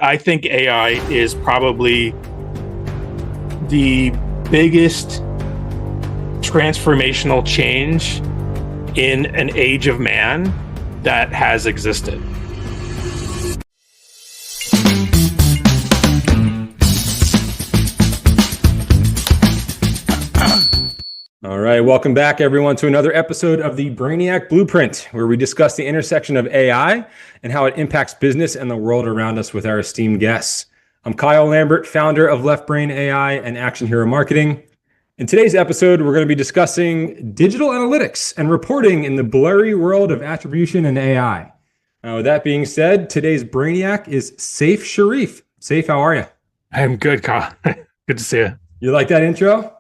I think AI is probably the biggest transformational change in an age of man that has existed. All right, welcome back everyone to another episode of the Brainiac Blueprint, where we discuss the intersection of AI and how it impacts business and the world around us with our esteemed guests. I'm Kyle Lambert, founder of Left Brain AI and Action Hero Marketing. In today's episode, we're going to be discussing digital analytics and reporting in the blurry world of attribution and AI. With that being said, today's Brainiac is Sayf Sharif. Sayf, how are you? I'm good, Kyle. Good to see you. You like that intro?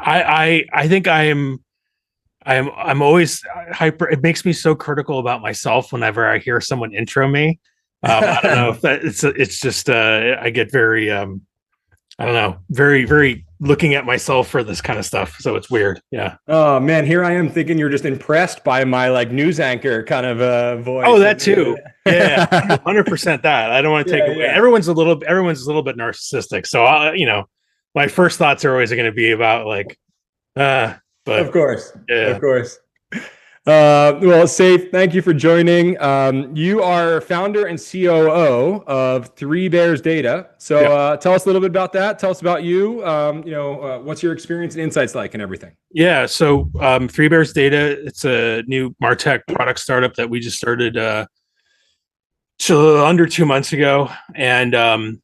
I think I'm always hyper. It makes me so critical about myself whenever I hear someone intro me. I don't know if that it's just I get very I don't know, very looking at myself for this kind of stuff. So it's weird. Yeah. Oh man, here I am thinking you're just impressed by my like news anchor kind of voice. Oh, that too. Yeah, 100% that. I don't want to take away. Yeah. Everyone's a little bit narcissistic. So my first thoughts are always going to be about like, but of course. Well, Sayf, thank you for joining. You are founder and COO of Three Bears Data. So tell us a little bit about that. Tell us about you. What's your experience and insights like and everything? Yeah. So Three Bears Data, it's a new MarTech product startup that we just started under 2 months ago. And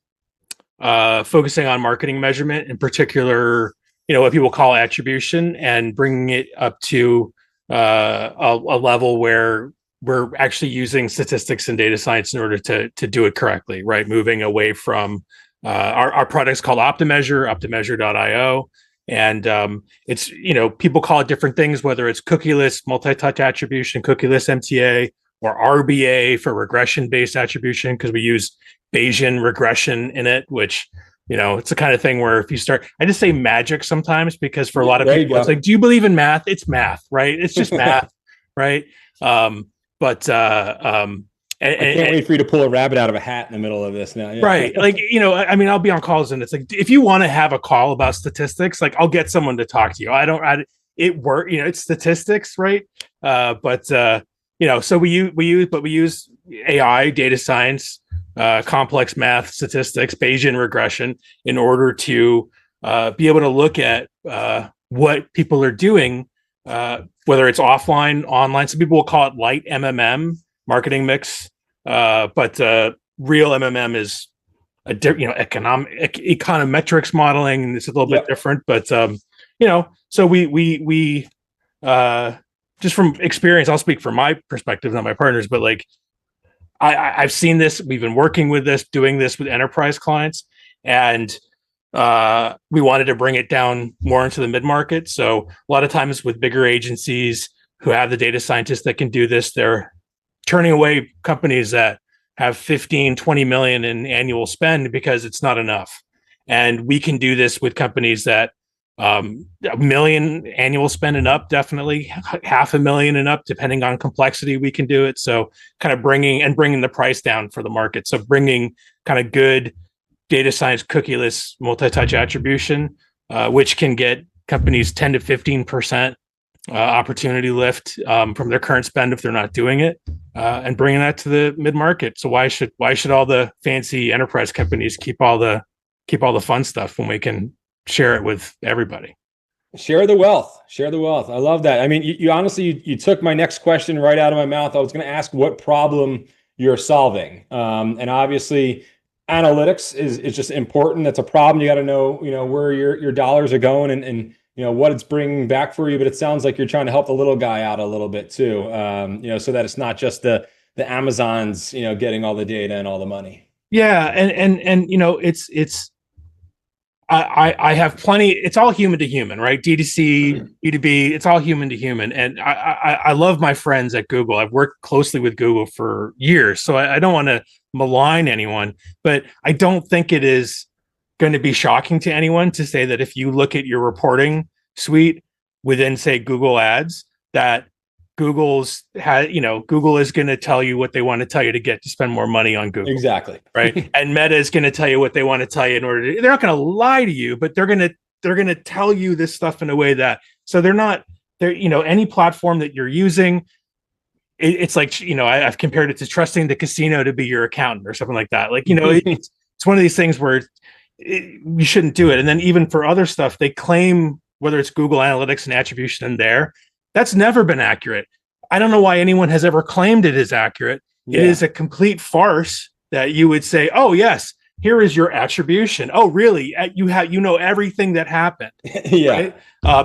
focusing on marketing measurement, in particular, what people call attribution, and bringing it up to a level where we're actually using statistics and data science in order to do it correctly, right? Moving away from our product's called Optimeasure, Optimeasure.io. And it's, people call it different things, whether it's cookieless multi-touch attribution, cookieless MTA, or RBA for regression-based attribution, because we use Bayesian regression in it, which, it's the kind of thing where if you start, I just say magic sometimes, because for a lot of people, it's like, do you believe in math? It's math, right? It's just math, right? I can't wait for you to pull a rabbit out of a hat in the middle of this now. Yeah. Right. Like, I'll be on calls and it's like, if you want to have a call about statistics, like I'll get someone to talk to you. It's statistics, right? So we use AI, data science, complex math, statistics, Bayesian regression in order to be able to look at what people are doing, whether it's offline, online. Some people will call it light MMM, marketing mix, but real MMM is econometrics modeling, and it's a little bit different. But so we just from experience, I'll speak from my perspective, not my partners, but like I've seen this. We've been working with this, doing this with enterprise clients, and we wanted to bring it down more into the mid-market. So a lot of times with bigger agencies who have the data scientists that can do this, they're turning away companies that have 15, 20 million in annual spend because it's not enough. And we can do this with companies that $1 million annual spend and up, definitely $500,000 and up, depending on complexity, we can do it. So kind of bringing the price down for the market. So bringing kind of good data science, cookieless multi-touch attribution, which can get companies 10 to 15% opportunity lift from their current spend if they're not doing it, and bringing that to the mid-market. So why should all the fancy enterprise companies keep all the fun stuff when we can share it with everybody? Share the wealth. I love that. I mean, you honestly, you took my next question right out of my mouth. I was going to ask what problem you're solving. And obviously analytics is just important. That's a problem. You got to know, where your dollars are going and what it's bringing back for you. But it sounds like you're trying to help the little guy out a little bit too. So that it's not just the Amazons, getting all the data and all the money. Yeah. And it's, I have plenty. It's all human to human, right? D2C, B2B, it's all human to human. And I love my friends at Google. I've worked closely with Google for years, so I don't want to malign anyone, but I don't think it is going to be shocking to anyone to say that if you look at your reporting suite within, say, Google Ads, that Google is going to tell you what they want to tell you to get to spend more money on Google. Exactly. Right. And Meta is going to tell you what they want to tell you in order to, they're not going to lie to you, but they're going to tell you this stuff in a way that, so any platform that you're using, it's like, I've compared it to trusting the casino to be your accountant or something like that. Like, it's one of these things where you shouldn't do it. And then even for other stuff, they claim, whether it's Google Analytics and attribution in there, that's never been accurate. I don't know why anyone has ever claimed it is accurate. Yeah. It is a complete farce that you would say, oh, yes, here is your attribution. Oh, really? You everything that happened. Yeah. Right?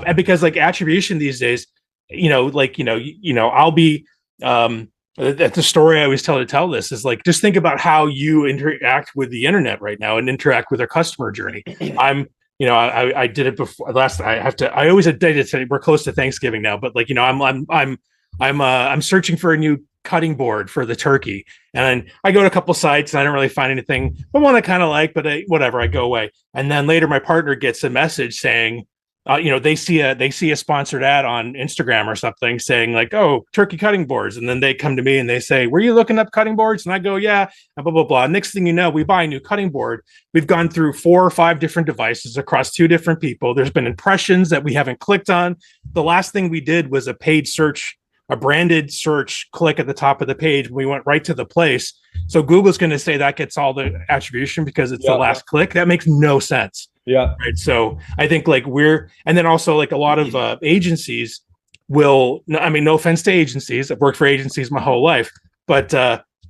And because like attribution these days, I'll be, the story I always tell this is like, just think about how you interact with the internet right now and interact with a customer journey. I did it before I always did it. We're close to Thanksgiving now, but like, I'm searching for a new cutting board for the turkey. And I go to a couple sites and I don't really find anything, but one I kind of like, but I go away. And then later my partner gets a message saying, they see a sponsored ad on Instagram or something saying like, oh, turkey cutting boards. And then they come to me and they say, were you looking up cutting boards? And I go, yeah, and blah, blah, blah. Next thing you know, we buy a new cutting board. We've gone through 4 or 5 different devices across 2 different people. There's been impressions that we haven't clicked on. The last thing we did was a paid search, a branded search click at the top of the page. We went right to the place. So Google's going to say that gets all the attribution because it's the last click. That makes no sense. Yeah. Right. So I think like and then also like a lot of agencies no offense to agencies. I've worked for agencies my whole life, but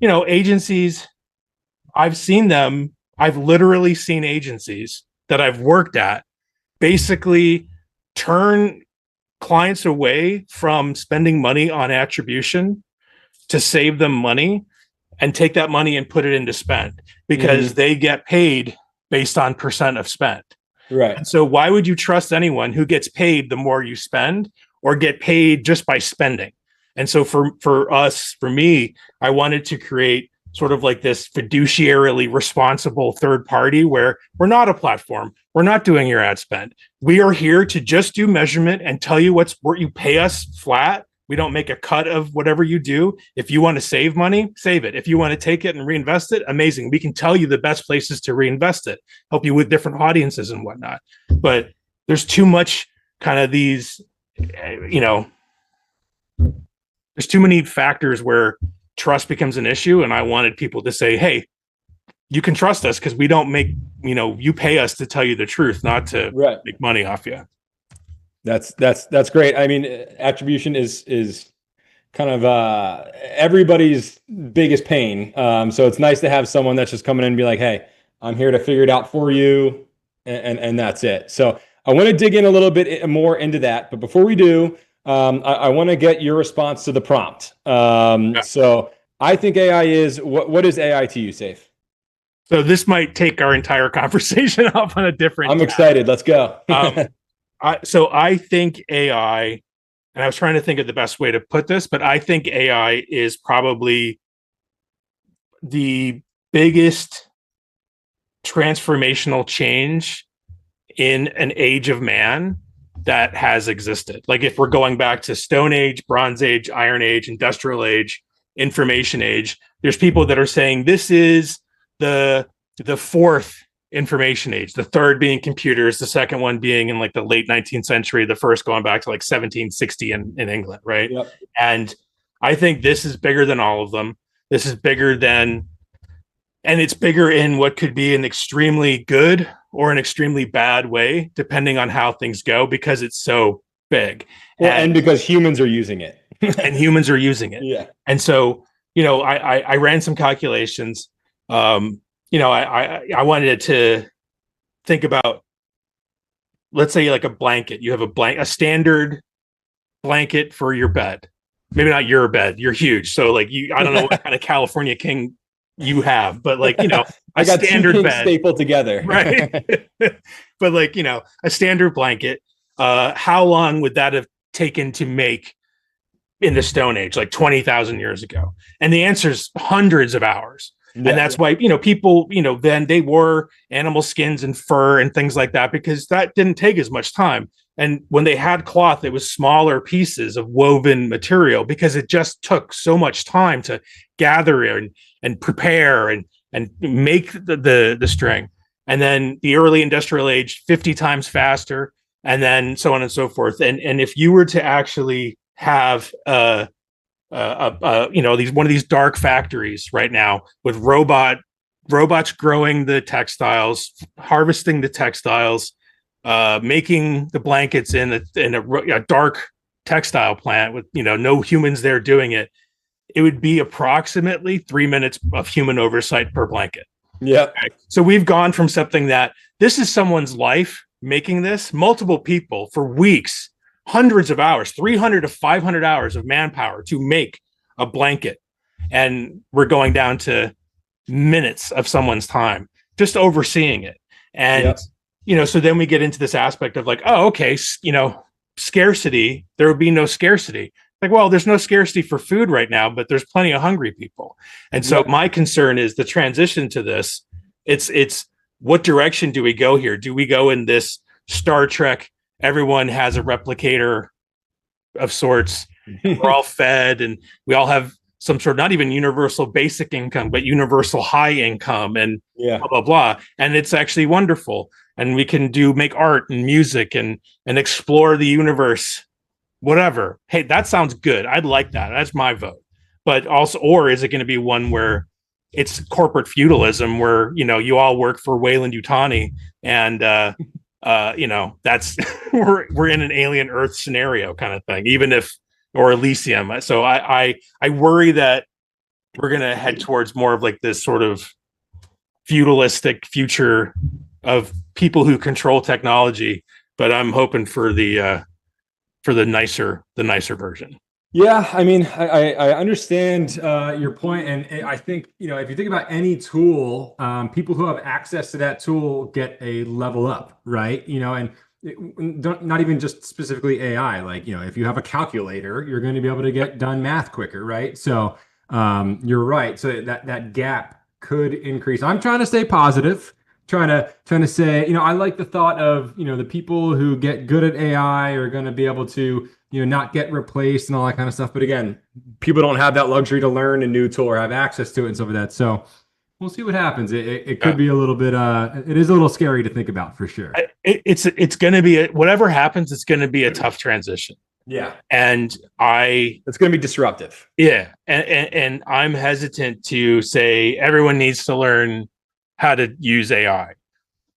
agencies, I've seen them. I've literally seen agencies that I've worked at basically turn clients away from spending money on attribution to save them money and take that money and put it into spend because they get paid based on percent of spend. Right. And so why would you trust anyone who gets paid the more you spend or get paid just by spending? And so for me, I wanted to create sort of like this fiduciarily responsible third party where we're not a platform. We're not doing your ad spend. We are here to just do measurement and tell you what you pay us flat. We don't make a cut of whatever you do. If you want to save money, save it. If you want to take it and reinvest it, amazing. We can tell you the best places to reinvest it, help you with different audiences and whatnot. But there's too much kind of these, there's too many factors where trust becomes an issue. And I wanted people to say, hey, you can trust us because we don't make, you pay us to tell you the truth, not to make money off you. That's great. I mean, attribution is kind of everybody's biggest pain. So it's nice to have someone that's just coming in and be like, hey, I'm here to figure it out for you. And that's it. So I want to dig in a little bit more into that. But before we do, I want to get your response to the prompt. So I think AI is, what is AI to you, Sayf? So this might take our entire conversation off on a different. I'm excited. Let's go. So I think AI, and I was trying to think of the best way to put this, but I think AI is probably the biggest transformational change in an age of man that has existed. Like if we're going back to Stone Age, Bronze Age, Iron Age, Industrial Age, Information Age, there's people that are saying this is the fourth information age, the third being computers, the second one being in like the late 19th century, the first going back to like 1760 in England, right? Yep. And I think this is bigger than all of them. This is bigger than, and it's bigger in what could be an extremely good or an extremely bad way, depending on how things go, because it's so big. Well, and because humans are using it. And humans are using it. Yeah. And so, I ran some calculations. I wanted to think about, let's say like a blanket. You have a standard blanket for your bed. Maybe not your bed. You're huge. So like I don't know what kind of California king you have, but like, I got standard bed stapled together. Right. But like, a standard blanket, how long would that have taken to make in the Stone Age, like 20,000 years ago? And the answer is hundreds of hours. And that's why, people, then they wore animal skins and fur and things like that, because that didn't take as much time. And when they had cloth, it was smaller pieces of woven material, because it just took so much time to gather and prepare and make the string. And then the early industrial age, 50 times faster, and then so on and so forth. And if you were to actually have one of these dark factories right now with robots growing the textiles, harvesting the textiles, making the blankets in a dark textile plant with no humans there doing it, it would be approximately 3 minutes of human oversight per blanket. Yeah. Okay. So we've gone from something that this is someone's life making this, multiple people for weeks, hundreds of hours, 300 to 500 hours of manpower to make a blanket. And we're going down to minutes of someone's time just overseeing it. And, so then we get into this aspect of like, oh, okay, scarcity, there would be no scarcity. Like, well, there's no scarcity for food right now, but there's plenty of hungry people. And so my concern is the transition to this. It's what direction do we go here? Do we go in this Star Trek, everyone has a replicator of sorts, we're all fed, and we all have some sort of not even universal basic income, but universal high income, and blah, blah, blah. And it's actually wonderful. And we can make art and music and explore the universe, whatever. Hey, that sounds good. I'd like that. That's my vote. But also, or is it going to be one where it's corporate feudalism, where, you all work for Wayland Yutani, and, that's we're in an alien Earth scenario kind of thing, or Elysium. So I worry that we're going to head towards more of like this sort of feudalistic future of people who control technology, but I'm hoping for the nicer version. Yeah, I mean, I understand your point, and I think if you think about any tool, people who have access to that tool get a level up, right? And not even just specifically AI. Like if you have a calculator, you're going to be able to get done math quicker, right? So you're right. So that gap could increase. I'm trying to stay positive. Trying to say, I like the thought of, the people who get good at AI are going to be able to, not get replaced and all that kind of stuff. But again, people don't have that luxury to learn a new tool or have access to it and stuff like that. So we'll see what happens. It could be a little bit, it is a little scary to think about for sure. It's going to be, whatever happens, it's going to be a tough transition. Yeah. And it's going to be disruptive. Yeah. And I'm hesitant to say everyone needs to learn how to use AI.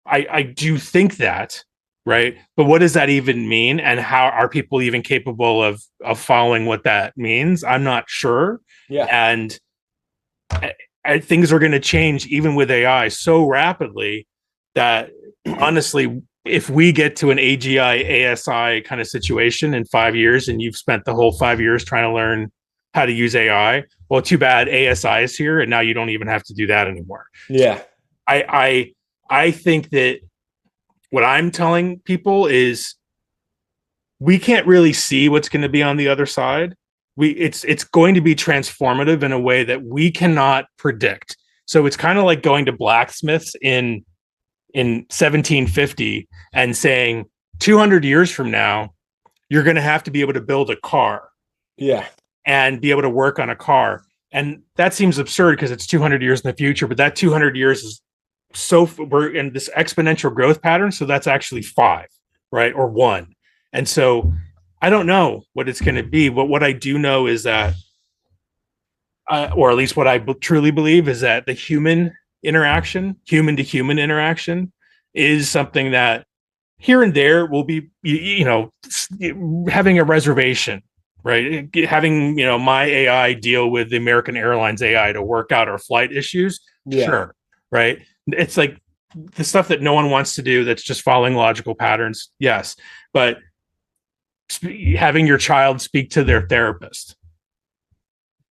I do think that, right? But what does that even mean? And how are people even capable of following what that means? I'm not sure. Yeah. And things are going to change even with AI so rapidly that honestly, if we get to an AGI, ASI kind of situation in 5 years, and you've spent the whole 5 years trying to learn how to use AI, well, too bad ASI is here, and now you don't even have to do that anymore. Yeah. I think that what I'm telling people is we can't really see what's going to be on the other side. It's going to be transformative in a way that we cannot predict. So it's kind of like going to blacksmiths in 1750 and saying 200 years from now, you're going to have to be able to build a car. Yeah. And be able to work on a car. And that seems absurd because it's 200 years in the future, but that 200 years is we're in this exponential growth pattern. So that's actually 5, right? Or 1. And so I don't know what it's going to be, but what I do know is that, or at least what I truly believe is that the human to human interaction is something that here and there will be, having a reservation, right? Having, my AI deal with the American Airlines AI to work out our flight issues. Yeah. Sure. Right. It's like the stuff that no one wants to do. That's just following logical patterns. Yes. But having your child speak to their therapist.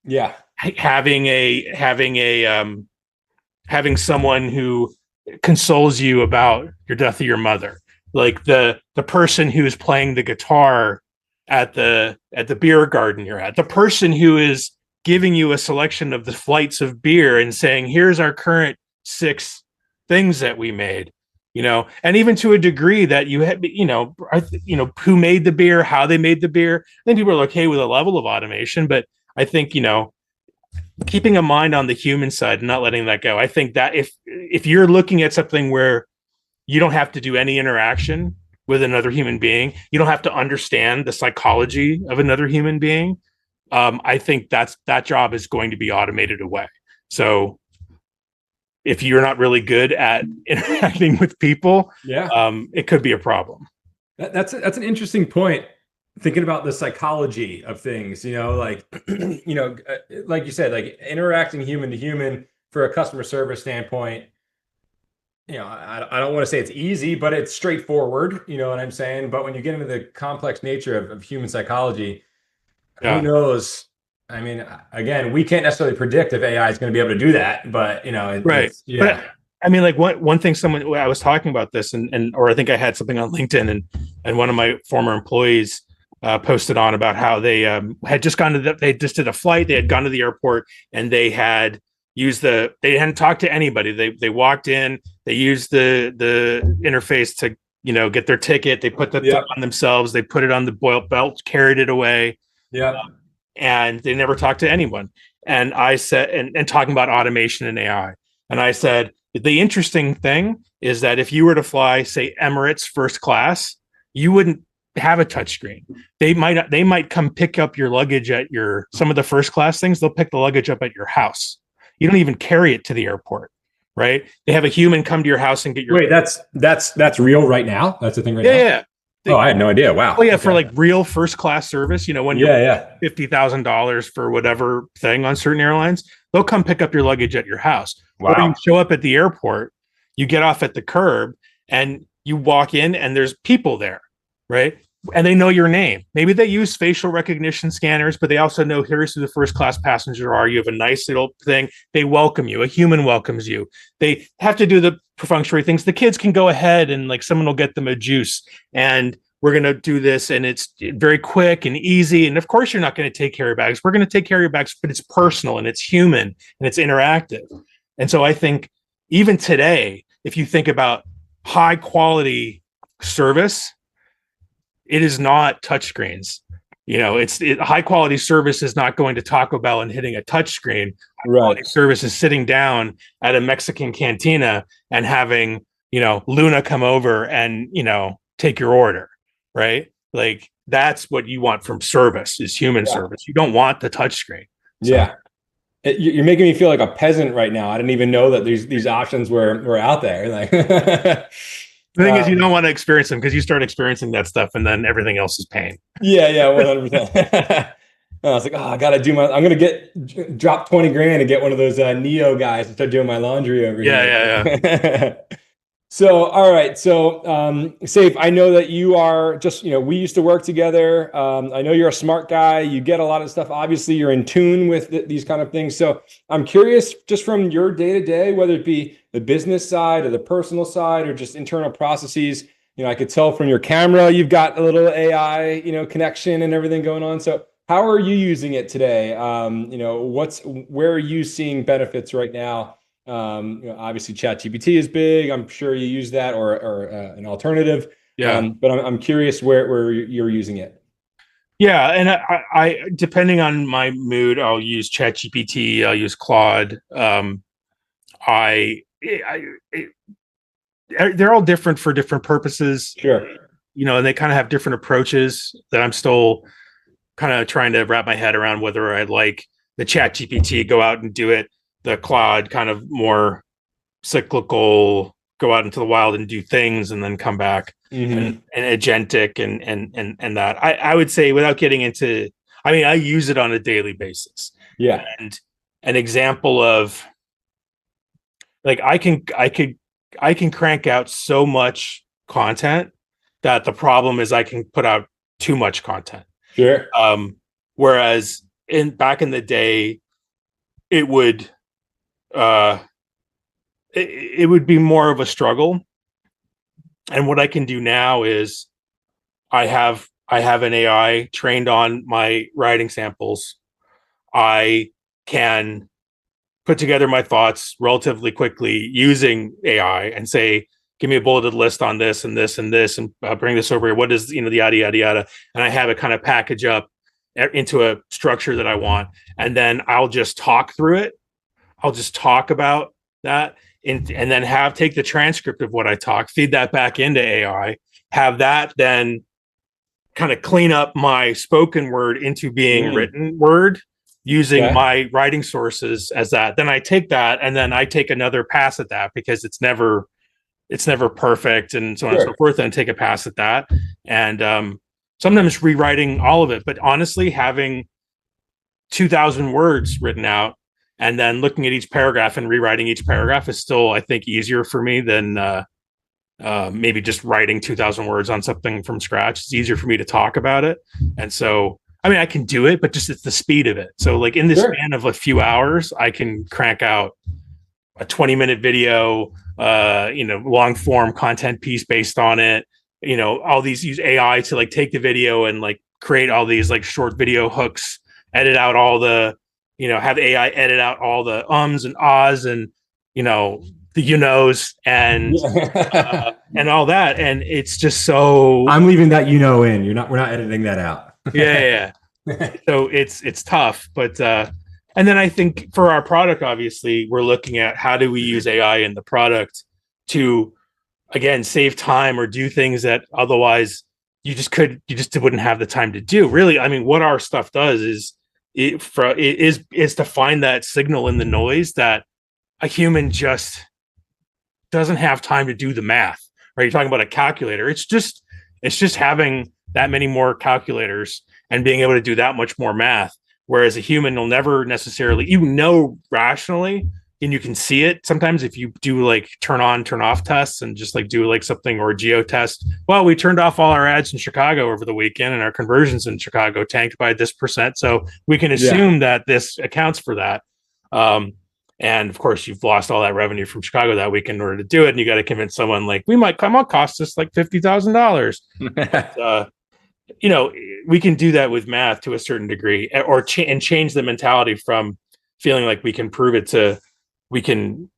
Yeah. Having someone who consoles you about your death of your mother. Like the person who is playing the guitar at the beer garden you're at, the person who is giving you a selection of the flights of beer and saying, here's our current 6 things that we made, and even to a degree that you had, who made the beer, how they made the beer. I think people are okay with a level of automation, but I think, keeping a mind on the human side and not letting that go. I think that if you're looking at something where you don't have to do any interaction with another human being, you don't have to understand the psychology of another human being, I think that job is going to be automated away. So if you're not really good at interacting with people, it could be a problem. That's an interesting point. Thinking about the psychology of things, like you said, like interacting human to human for a customer service standpoint. I don't want to say it's easy, but it's straightforward. You know what I'm saying? But when you get into the complex nature of human psychology, who knows? I mean, again, we can't necessarily predict if AI is going to be able to do that, but right. But I mean, like one thing I was talking about this or I think I had something on LinkedIn and one of my former employees posted on about how they had just they just did a flight. They had gone to the airport and they had used they hadn't talked to anybody. They walked in, they used the interface to, get their ticket. They put the thing on themselves. They put it on the belt, carried it away. Yeah. And they never talked to anyone. And I said, and talking about automation and AI. And I said, the interesting thing is that if you were to fly, say, Emirates first class, you wouldn't have a touchscreen. They might come pick up your luggage at some of the first class things. They'll pick the luggage up at your house. You don't even carry it to the airport, right? They have a human come to your house and get your. Wait, that's real right now? That's the thing right now? Yeah. I had no idea. Wow. Oh yeah, okay. For like real first class service, when you're $50,000 for whatever thing on certain airlines, they'll come pick up your luggage at your house. Wow. Or you show up at the airport, you get off at the curb, and you walk in, and there's people there, right? And they know your name. Maybe they use facial recognition scanners, but they also know here's who the first class passenger are. You have a nice little thing. They welcome you. A human welcomes you. They have to do the perfunctory things. The kids can go ahead and like someone will get them a juice and we're going to do this. And it's very quick and easy. And of course, you're not going to take care of your bags. We're going to take care of your bags, but it's personal and it's human and it's interactive. And so I think even today, if you think about high quality service, it is not touchscreens. High quality service is not going to Taco Bell and hitting a touchscreen. High quality service is sitting down at a Mexican cantina and having, Luna come over and, take your order, right? Like that's what you want from service is human service. You don't want the touchscreen. So. Yeah. You're making me feel like a peasant right now. I didn't even know that these options were out there. Like. The thing is, you don't want to experience them because you start experiencing that stuff and then everything else is pain. Yeah, 100%. I was like, I'm going to drop 20 grand and get one of those Neo guys to start doing my laundry over here. Yeah. So, all right. So, Sayf, I know that you are just, we used to work together. I know you're a smart guy. You get a lot of stuff. Obviously, you're in tune with these kind of things. So I'm curious, just from your day-to-day, whether it be the business side or the personal side or just internal processes, I could tell from your camera, you've got a little AI, connection and everything going on. So how are you using it today? Where are you seeing benefits right now? Obviously ChatGPT is big. I'm sure you use that or an alternative. Yeah. But I'm curious where you're using it. Yeah. And I depending on my mood, I'll use ChatGPT. I'll use Claude. They're all different for different purposes. Sure. And they kind of have different approaches that I'm still kind of trying to wrap my head around whether I'd like the ChatGPT, go out and do it. The Claude kind of more cyclical, go out into the wild and do things and then come back and agentic and that. I would say without getting into, I use it on a daily basis. Yeah. And an example of like, I can crank out so much content that the problem is I can put out too much content. Sure. Whereas back in the day, it would be more of a struggle. And what I can do now is I have an AI trained on my writing samples. I can put together my thoughts relatively quickly using AI and say, give me a bulleted list on this and this and this, and bring this over here. What is, the yada, yada, yada. And I have it kind of package up into a structure that I want. And then I'll just talk through it. I'll just talk about that and then take the transcript of what I talk, feed that back into AI, have that then kind of clean up my spoken word into being written word using my writing sources as that. Then I take that and then I take another pass at that because it's never perfect and so on and so forth, and take a pass at that. And sometimes rewriting all of it. But honestly, having 2,000 words written out and then looking at each paragraph and rewriting each paragraph is still, I think, easier for me than maybe just writing 2,000 words on something from scratch. It's easier for me to talk about it. And so, I mean, I can do it, but just it's the speed of it. So like in the span of a few hours, I can crank out a 20-minute video, long form content piece based on it. All these, use AI to like take the video and like create all these like short video hooks, edit out all the, have AI edit out all the ums and ahs and, the knows and and all that. And it's just so, I'm leaving that in. We're not editing that out. Yeah. So it's tough, but and then I think for our product, obviously, we're looking at how do we use AI in the product to, again, save time or do things that otherwise you just wouldn't have the time to do. Really, I mean, what our stuff does is to find that signal in the noise that a human just doesn't have time to do the math. Right? You're talking about a calculator. It's just having that many more calculators and being able to do that much more math. Whereas a human will never necessarily, rationally, and you can see it sometimes if you do like turn on, turn off tests and just like do like something or a geo test. Well, we turned off all our ads in Chicago over the weekend and our conversions in Chicago tanked by this percent. So we can assume that this accounts for that. And of course, you've lost all that revenue from Chicago that week in order to do it. And you got to convince someone like, we might come out cost us like $50,000. We can do that with math to a certain degree, or change the mentality from feeling like we can prove it to we can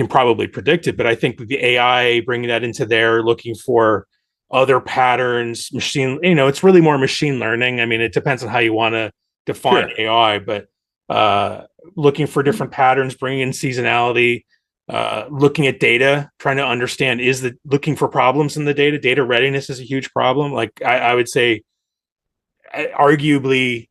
probably predict it. But I think with the AI bringing that into there, looking for other patterns, it's really more machine learning. I mean, it depends on how you want to define AI, but looking for different patterns, bringing in seasonality, looking at data, trying to understand looking for problems in the data. Data readiness is a huge problem. Like I would say, arguably,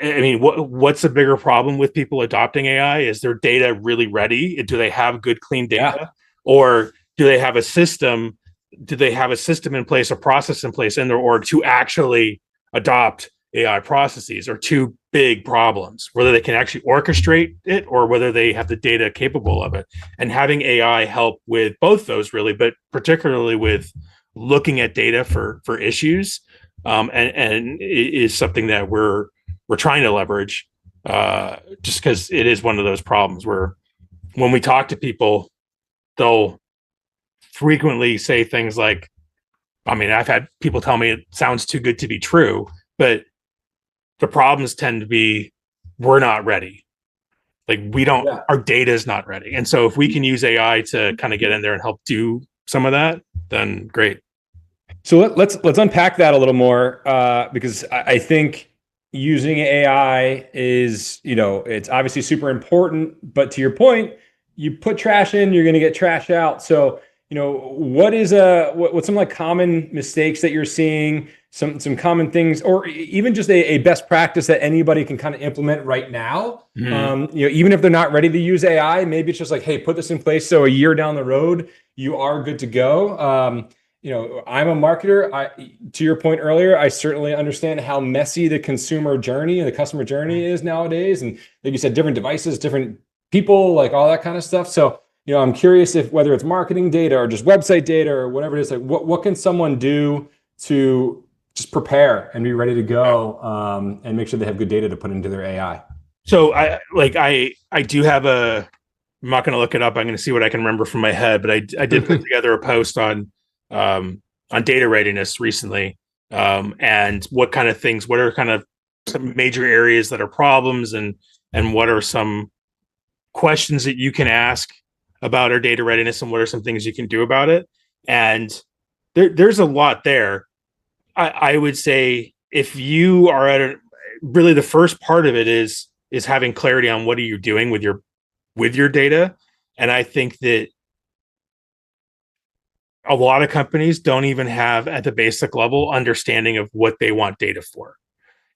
I mean, what's a bigger problem with people adopting AI? Is their data really ready? Do they have good, clean data, or do they have a system? Do they have a system in place, a process in place in their org to actually adopt AI processes? Or two big problems, whether they can actually orchestrate it or whether they have the data capable of it. And having AI help with both those, really, but particularly with looking at data for issues, and it is something that we're trying to leverage, just because it is one of those problems where when we talk to people, they'll frequently say things like, I mean, I've had people tell me it sounds too good to be true, but the problems tend to be, we're not ready. Like our data is not ready. And so if we can use AI to kind of get in there and help do some of that, then great. So let's unpack that a little more, because I think using AI is, it's obviously super important, but to your point, you put trash in, you're going to get trash out. So, what's some like common mistakes that you're seeing, some common things, or even just a best practice that anybody can kind of implement right now? Mm-hmm. Even if they're not ready to use AI, maybe it's just like, hey, put this in place so a year down the road, you are good to go. I'm a marketer. To your point earlier, I certainly understand how messy the consumer journey and the customer journey is nowadays. And like you said, different devices, different people, like all that kind of stuff. So, I'm curious if whether it's marketing data or just website data or whatever it is, like what can someone do to just prepare and be ready to go, and make sure they have good data to put into their AI? So I do have I'm not going to look it up. I'm going to see what I can remember from my head, but I did put together a post on data readiness recently, and what are kind of some major areas that are problems, and and what are some questions that you can ask about our data readiness, and what are some things you can do about it. And there's a lot there. I would say if you are at really the first part of it is having clarity on what are you doing with your data. And I think that a lot of companies don't even have at the basic level understanding of what they want data for.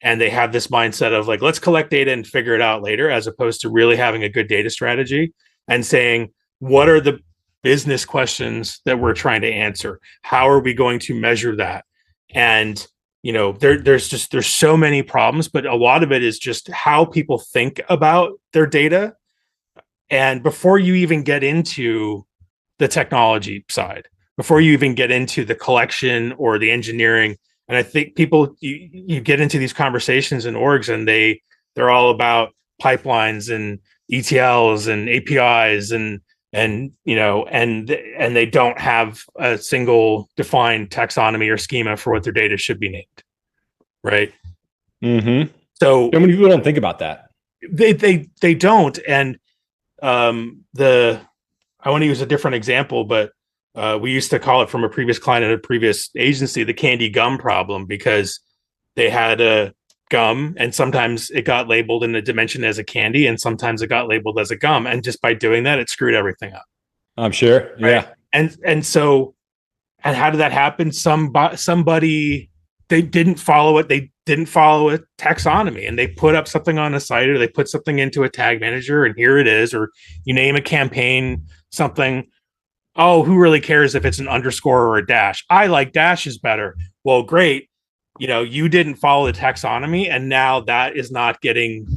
And they have this mindset of like, let's collect data and figure it out later, as opposed to really having a good data strategy and saying, what are the business questions that we're trying to answer? How are we going to measure that? And, there's so many problems, but a lot of it is just how people think about their data. And before you even get into the technology side, before you even get into the collection or the engineering, and I think people, you get into these conversations in orgs and they're all about pipelines and ETLs and APIs and they don't have a single defined taxonomy or schema for what their data should be named. Right. Mm-hmm. So many people don't think about that. They don't. And I want to use a different example, but we used to call it, from a previous client at a previous agency, the candy gum problem, because they had a gum and sometimes it got labeled in a dimension as a candy and sometimes it got labeled as a gum. And just by doing that, it screwed everything up. I'm sure. Right? Yeah. And how did that happen? Somebody, they didn't follow it. They didn't follow a taxonomy, and they put up something on a site, or they put something into a tag manager, and here it is. Or you name a campaign something. Oh, who really cares if it's an underscore or a dash? I like dashes better. Well, great. You didn't follow the taxonomy, and now that is not getting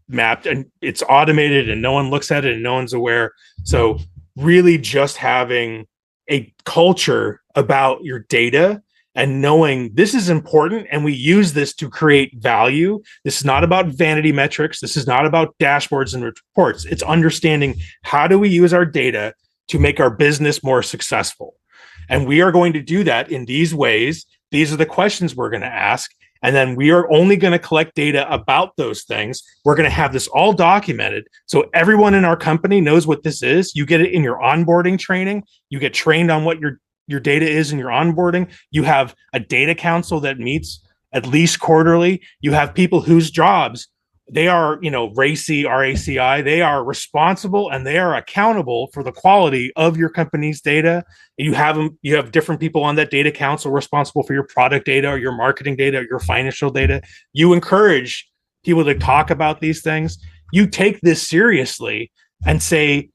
mapped, and it's automated and no one looks at it and no one's aware. So really just having a culture about your data and knowing this is important and we use this to create value. This is not about vanity metrics. This is not about dashboards and reports. It's understanding, how do we use our data to make our business more successful? And we are going to do that in these ways. These are the questions we're going to ask. And then we are only going to collect data about those things. We're going to have this all documented, so everyone in our company knows what this is. You get it in your onboarding training. You get trained on what your data is in your onboarding. You have a data council that meets at least quarterly. You have people whose jobs, they are, RACI, they are responsible and they are accountable for the quality of your company's data. You have different people on that data council responsible for your product data or your marketing data or your financial data. You encourage people to talk about these things. You take this seriously and say,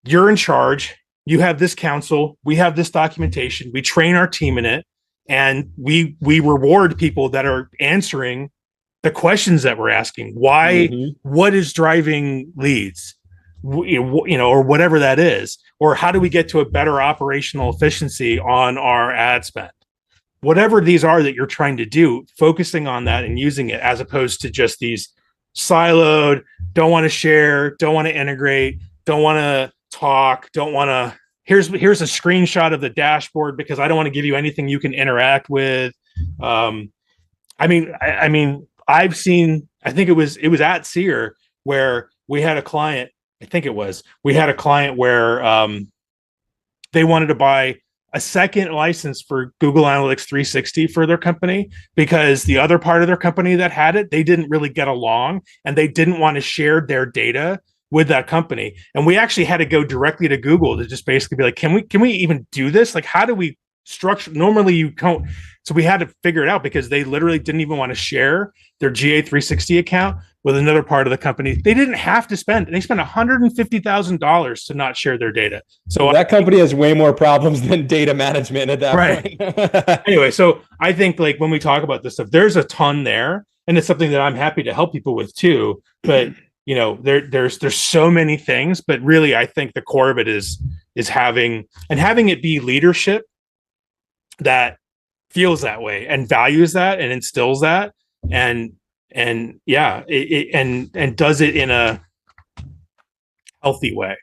you're in charge. You have this council. We have this documentation. We train our team in it, and we reward people that are answering the questions that we're asking. Why? Mm-hmm. What is driving leads? Or whatever that is. Or how do we get to a better operational efficiency on our ad spend? Whatever these are that you're trying to do, focusing on that and using it, as opposed to just these siloed, don't want to share, don't want to integrate, don't want to talk, don't want to, here's a screenshot of the dashboard because I don't want to give you anything you can interact with. I've seen, I think it was at Sear where we had a client, where they wanted to buy a second license for Google Analytics 360 for their company because the other part of their company that had it, they didn't really get along and they didn't want to share their data with that company. And we actually had to go directly to Google to just basically be like, can we even do this? Like, how do we structure? Normally you don't. So we had to figure it out because they literally didn't even want to share their GA360 account with another part of the company. They didn't have to spend. They spent $150,000 to not share their data. So that company has way more problems than data management at that point. Anyway, so I think like when we talk about this stuff, there's a ton there, and it's something that I'm happy to help people with too. But there's so many things. But really, I think the core of it is having it be leadership that feels that way and values that and instills that and does it in a healthy way.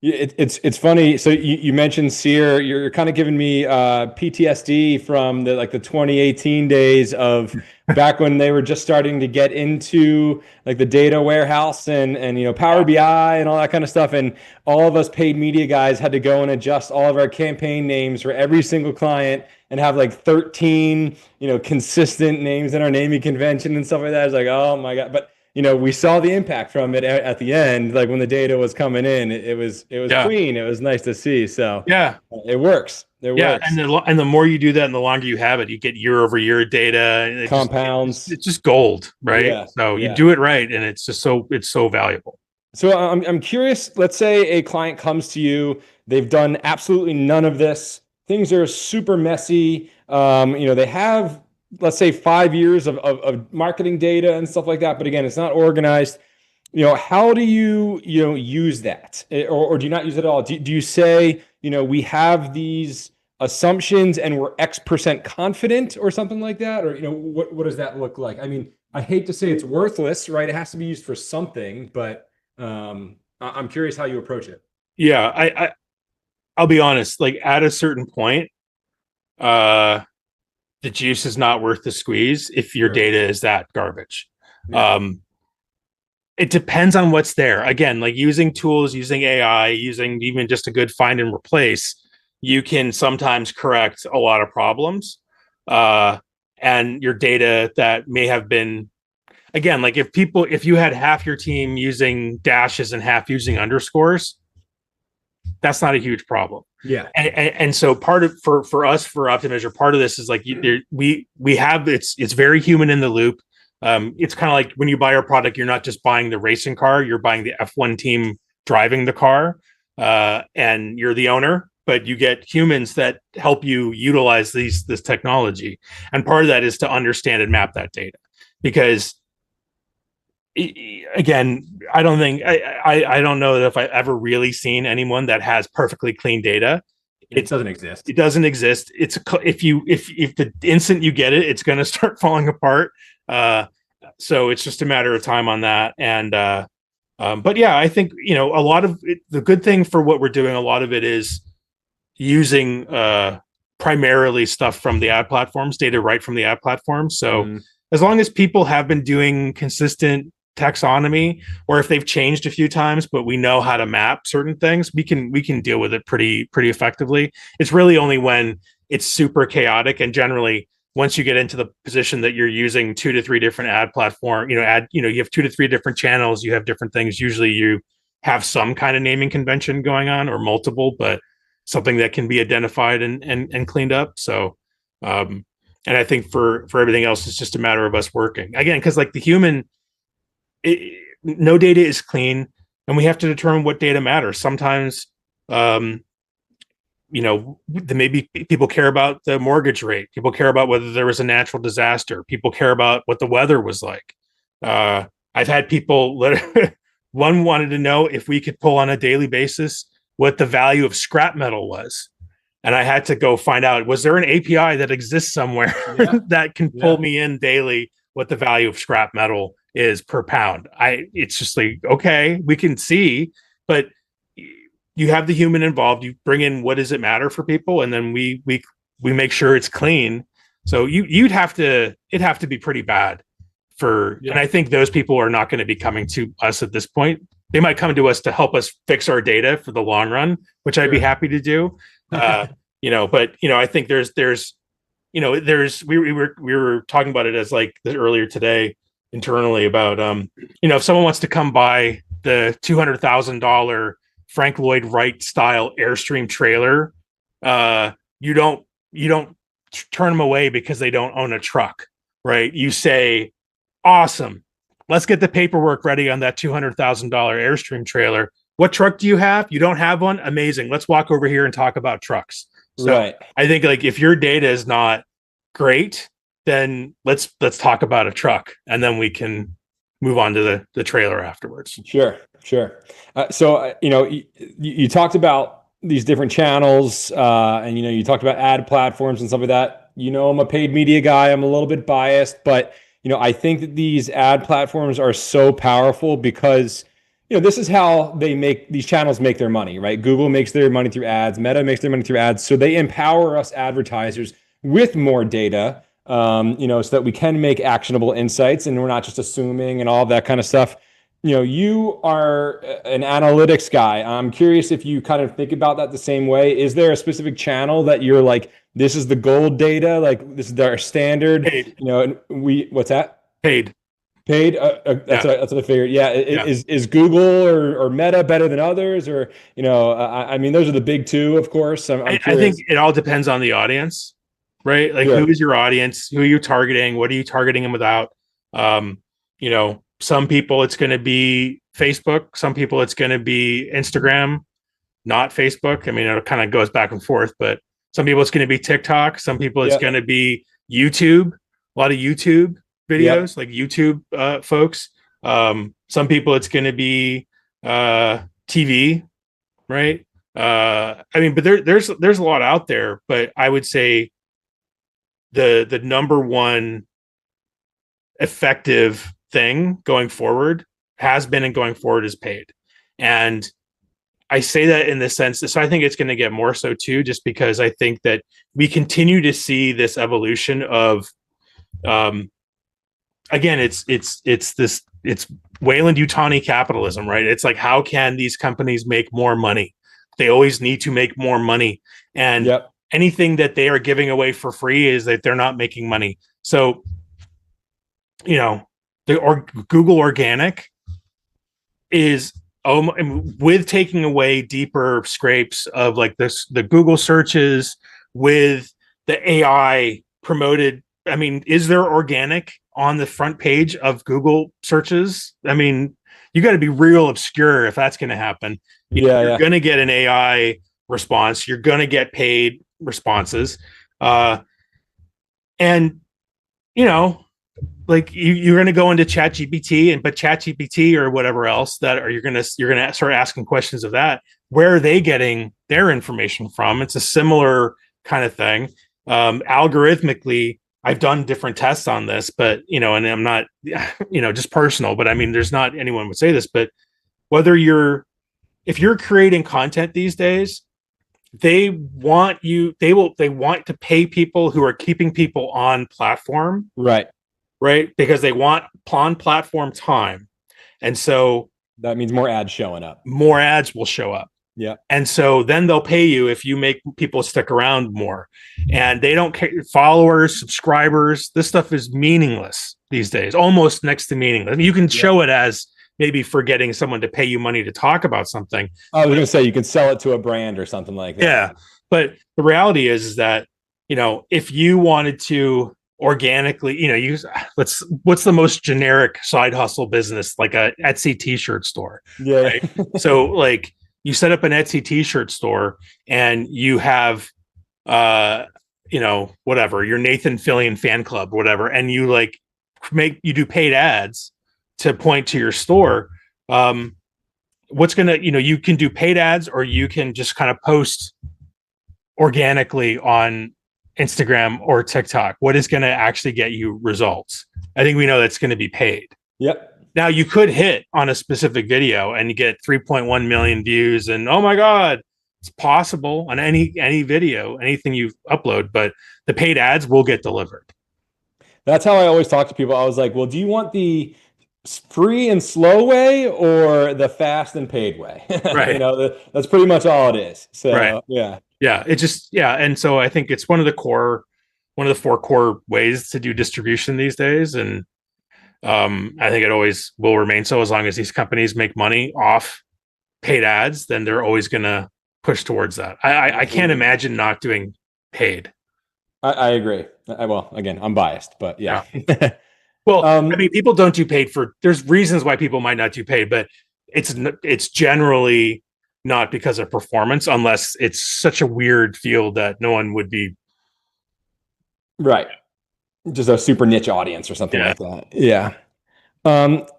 It's funny. So you mentioned Sear. You're kind of giving me PTSD from the 2018 days of back when they were just starting to get into like the data warehouse and Power BI and all that kind of stuff. And all of us paid media guys had to go and adjust all of our campaign names for every single client and have like 13, consistent names in our naming convention and stuff like that. It's like, oh my God. But we saw the impact from it at the end. Like when the data was coming in, it was clean. It was nice to see. So it works. It works. And the more you do that and the longer you have it, you get year over year data and compounds. It's just gold, right? Yeah. So you do it right, and it's just so valuable. So I'm curious, let's say a client comes to you, they've done absolutely none of this. Things are super messy. They have, let's say, 5 years of marketing data and stuff like that. But again, it's not organized. How do you, use that? Or do you not use it at all? Do you say, we have these assumptions and we're X% confident or something like that? Or, what does that look like? I mean, I hate to say it's worthless, right? It has to be used for something, but I'm curious how you approach it. Yeah, I'll be honest, like at a certain point, the juice is not worth the squeeze if your data is that garbage. Yeah. It depends on what's there. Again, like using tools, using AI, using even just a good find and replace, you can sometimes correct a lot of problems. And your data that may have been, again, like if you had half your team using dashes and half using underscores, that's not a huge problem. Yeah. And so part of for us for Optimeasure, part of this is like we have it's very human in the loop. It's kind of like when you buy our product, you're not just buying the racing car, you're buying the F1 team driving the car, and you're the owner, but you get humans that help you utilize this technology. And part of that is to understand and map that data, because again, I don't know that if I've ever really seen anyone that has perfectly clean data. It doesn't exist. It doesn't exist. It's if the instant you get it, it's going to start falling apart. So it's just a matter of time on that. And but yeah, I think a lot of it, the good thing for what we're doing, a lot of it is using primarily stuff from the ad platforms, data right from the ad platforms. So as long as people have been doing consistent taxonomy, or if they've changed a few times, but we know how to map certain things, we can deal with it pretty effectively. It's really only when it's super chaotic, and generally once you get into the position that you're using 2 to 3 different ad platform, you have 2 to 3 different channels, you have different things. Usually you have some kind of naming convention going on, or multiple, but something that can be identified and cleaned up. So, and I think for everything else, it's just a matter of us working again, because like the human, no data is clean, and we have to determine what data matters. Sometimes, maybe people care about the mortgage rate. People care about whether there was a natural disaster. People care about what the weather was like. I've had people, one wanted to know if we could pull on a daily basis what the value of scrap metal was. And I had to go find out, was there an API that exists somewhere that can pull me in daily what the value of scrap metal is per pound? It's just like, okay, we can see, but you have the human involved. You bring in what does it matter for people, and then we make sure it's clean. So it'd have to be pretty bad for, and I think those people are not going to be coming to us at this point. They might come to us to help us fix our data for the long run, which I'd be happy to do. But I think there's we were talking about it as like earlier today internally about if someone wants to come buy the $200,000 Frank Lloyd Wright style Airstream trailer, you don't turn them away because they don't own a truck, right? You say, awesome, let's get the paperwork ready on that $200,000 Airstream trailer. What truck do you have? You don't have one? Amazing. Let's walk over here and talk about trucks. So right. I think like if your data is not great, then let's talk about a truck, and then we can move on to the trailer afterwards. Sure. So you talked about these different channels, and you talked about ad platforms and stuff like that. I'm a paid media guy. I'm a little bit biased, but I think that these ad platforms are so powerful because this is how these channels make their money, right? Google makes their money through ads. Meta makes their money through ads. So they empower us advertisers with more data. so that we can make actionable insights and we're not just assuming and all of that kind of stuff. You are an analytics guy. I'm curious if you kind of think about that the same way. Is there a specific channel that you're like, this is the gold data, like this is our standard? Paid. And what's that? Paid. That's what I figured. Yeah. Is Google or Meta better than others? Or, I mean, those are the big two, of course. I think it all depends on the audience, right? Like, who is your audience? Who are you targeting? What are you targeting them without? Some people it's going to be Facebook. Some people it's going to be Instagram, not Facebook. I mean, it kind of goes back and forth, but some people it's going to be TikTok. Some people it's going to be YouTube, a lot of YouTube videos, like YouTube folks. Some people it's going to be TV, right? I mean, but there's a lot out there, but I would say the number one effective thing going forward has been and going forward is paid. And I say that in the sense that, so I think it's going to get more so too, just because I think that we continue to see this evolution of, again, it's Weyland-Yutani capitalism, right? It's like, how can these companies make more money? They always need to make more money. And anything that they are giving away for free is that they're not making money. So, Google organic is with taking away deeper scrapes of like the Google searches with the AI promoted. I mean, is there organic on the front page of Google searches? I mean, you got to be real obscure if that's going to happen. You're going to get an AI response. You're going to get paid responses. And, like you're going to go into ChatGPT but ChatGPT or whatever else you're going to start asking questions of that. Where are they getting their information from? It's a similar kind of thing. Algorithmically, I've done different tests on this, but, and I'm not, just personal, but I mean, there's not anyone would say this, but if you're creating content these days, they want to pay people who are keeping people on platform. Right. Because they want on platform time. And so that means more ads showing up. More ads will show up. Yeah. And so then they'll pay you if you make people stick around more. And they don't care, followers, subscribers, this stuff is meaningless these days, almost next to meaningless. I mean, you can show it as maybe for getting someone to pay you money to talk about something. I was going to say you can sell it to a brand or something like that. Yeah. But the reality is that, if you wanted to organically, use what's the most generic side hustle business, like a Etsy t-shirt store. Yeah. Right? So like you set up an Etsy t-shirt store and you have, whatever, your Nathan Fillion fan club, whatever. And you you do paid ads to point to your store. What's going to, you can do paid ads or you can just kind of post organically on Instagram or TikTok. What is going to actually get you results? I think we know that's going to be paid. Yep. Now you could hit on a specific video and you get 3.1 million views and oh my God, it's possible on any video, anything you upload, but the paid ads will get delivered. That's how I always talk to people. I was like, well, do you want the free and slow way or the fast and paid way? Right. That's pretty much all it is. So right. Yeah. It just, and so I think it's one of the 4 core ways to do distribution these days. And I think it always will remain so as long as these companies make money off paid ads, then they're always going to push towards that. I can't imagine not doing paid. I agree. Well, again, I'm biased, but yeah. Well, I mean, people don't do paid there's reasons why people might not do paid, but it's generally not because of performance, unless it's such a weird field that no one would be. Right. Just a super niche audience or something like that. Yeah.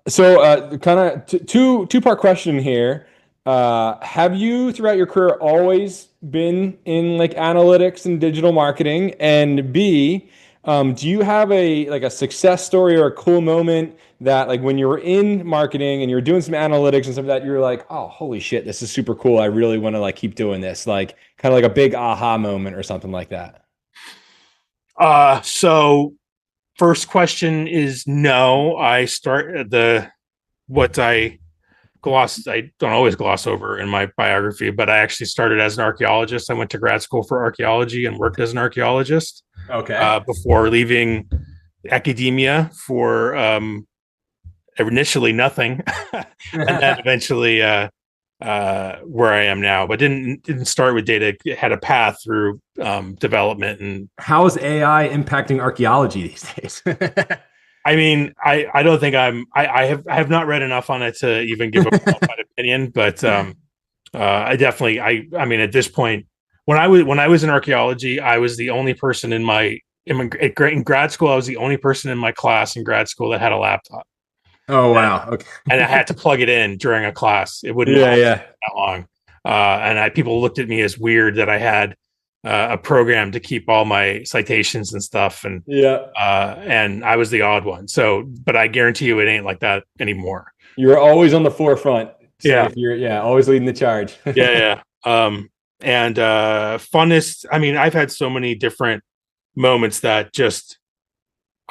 So kind of two-part question here. Have you throughout your career always been in like analytics and digital marketing? And B, do you have a success story or a cool moment that like when you were in marketing and you're doing some analytics and stuff like that, you're like, oh, holy shit, this is super cool. I really want to like keep doing this. Like kind of like a big aha moment or something like that. So first question is no. I start what I don't always gloss over in my biography, but I actually started as an archaeologist. I went to grad school for archaeology and worked as an archaeologist. Okay. Before leaving academia for initially nothing, and then eventually where I am now. But didn't start with data. It had a path through development. And how is AI impacting archaeology these days? I mean, I don't think I have not read enough on it to even give a qualified opinion, but I definitely I mean at this point, when I was in archaeology, I was the only person in grad school. I was the only person in my class in grad school that had a laptop. Oh wow! Okay. And I had to plug it in during a class. It wouldn't last that long, and people looked at me as weird that I had a program to keep all my citations and stuff, and and I was the odd one. So, but I guarantee you, it ain't like that anymore. You're always on the forefront. So you're always leading the charge. And funnest. I mean, I've had so many different moments that just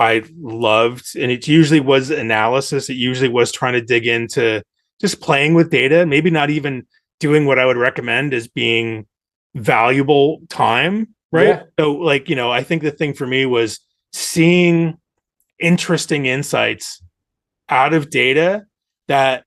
I loved, and it usually was analysis. It usually was trying to dig into just playing with data, maybe not even doing what I would recommend as being valuable time, right? Yeah. So like, I think the thing for me was seeing interesting insights out of data that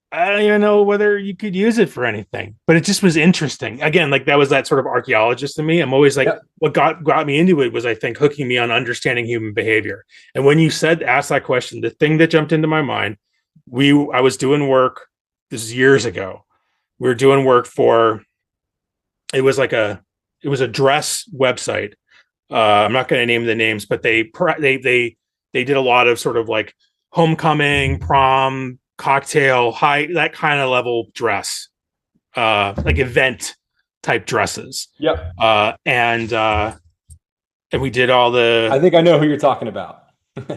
I don't even know whether you could use it for anything, but it just was interesting. Again, like that was that sort of archaeologist in me. I'm always like, what got me into it was, I think, hooking me on understanding human behavior. And when you asked that question, the thing that jumped into my mind, I was doing work, this is years ago. We were doing work for, it was a dress website. I'm not going to name the names, but they did a lot of sort of like homecoming, prom, cocktail, high, that kind of level dress, like event type dresses. Yep. And we did all the, I think I know who you're talking about.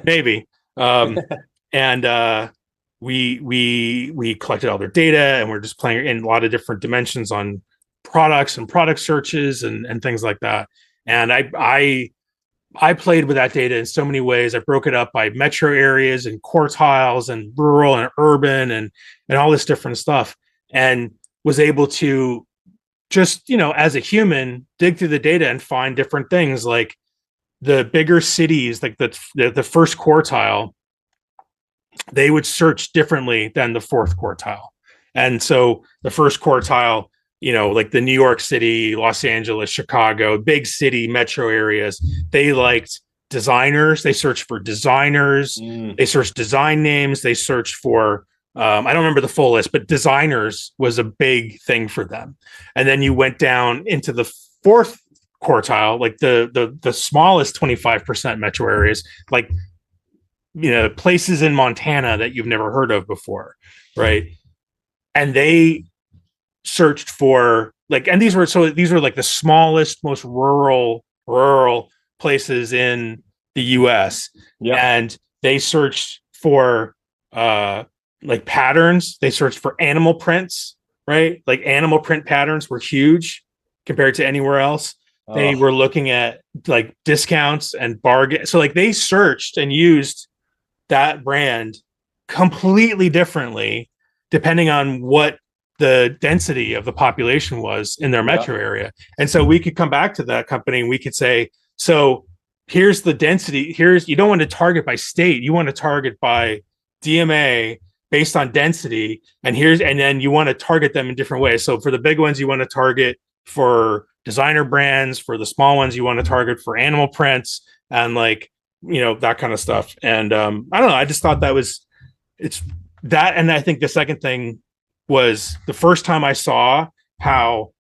Maybe. And we collected all their data, and we're just playing in a lot of different dimensions on products and product searches and things like that. And I played with that data in so many ways. I broke it up by metro areas and quartiles and rural and urban and all this different stuff, and was able to just, as a human, dig through the data and find different things. Like the bigger cities, like the first quartile, they would search differently than the fourth quartile. And so the first quartile, like the New York City, Los Angeles, Chicago, big city metro areas, they liked designers. They searched for designers. They searched design names. They searched for, I don't remember the full list, but designers was a big thing for them. And then you went down into the fourth quartile, like the smallest 25% metro areas, like, places in Montana that you've never heard of before, right? And they searched for and these were like the smallest, most rural places in the US. Yep. And they searched for like patterns. They searched for animal prints, right? Like animal print patterns were huge compared to anywhere else. Oh. They were looking at like discounts and bargain. So like they searched and used that brand completely differently depending on what the density of the population was in their metro area. And so we could come back to that company and we could say, so here's the density. You don't want to target by state. You want to target by DMA based on density. And then you want to target them in different ways. So for the big ones, you want to target for designer brands. For the small ones, you want to target for animal prints and that kind of stuff. And I don't know. I just thought it's that. And I think the second thing was the first time I saw how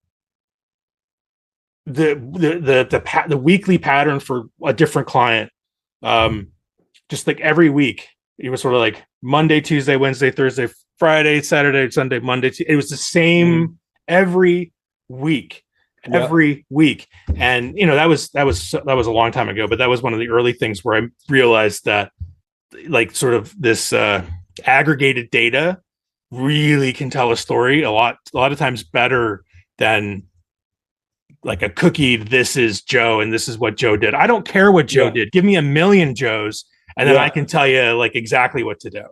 the weekly pattern for a different client, just like every week, it was sort of like Monday, Tuesday, Wednesday, Thursday, Friday, Saturday, Sunday, Monday. It was the same every week. Every week. And that was a long time ago, but that was one of the early things where I realized that like sort of this aggregated data really can tell a story a lot of times better than like a cookie. This is Joe, and this is what Joe did. I don't care what Joe did. Give me a million Joes, and then I can tell you like exactly what to do.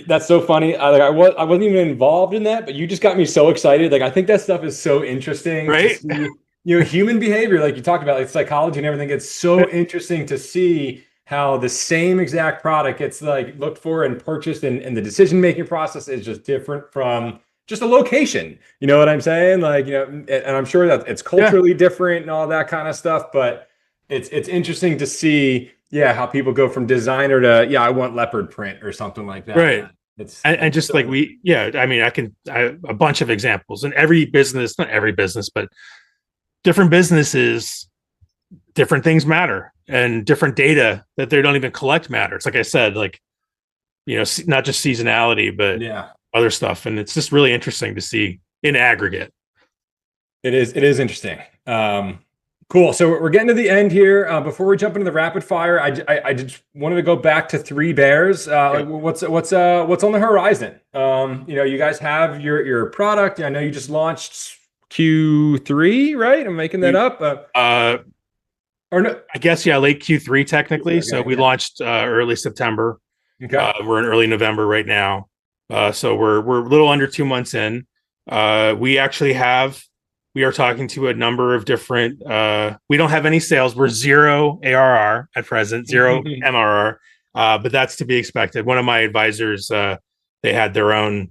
That's so funny. I wasn't even involved in that, but you just got me so excited. Like, I think that stuff is so interesting, right? To see, human behavior, like you talked about, like psychology and everything. It's so interesting to see how the same exact product gets like looked for and purchased, and the decision-making process is just different from just a location. You know what I'm saying? Like, and I'm sure that it's culturally different and all that kind of stuff, but it's interesting to see, how people go from designer to, I want leopard print or something like that. Right. And just so, like I mean, I have a bunch of examples in every business, not every business, but different businesses, different things matter, and different data that they don't even collect matters. Like I said, like, not just seasonality, but other stuff. And it's just really interesting to see in aggregate. It is interesting. Cool. So we're getting to the end here. Before we jump into the rapid fire, I just wanted to go back to Three Bears. What's on the horizon? You guys have your product. I know you just launched Q3, right? I'm making that up. Or no, I guess late Q3 technically. Okay, so we launched early September. Okay. We're in early November right now. So we're a little under 2 months in. We are talking to a number of different, we don't have any sales. We're 0 ARR at present, 0 MRR, but that's to be expected. One of my advisors, they had their own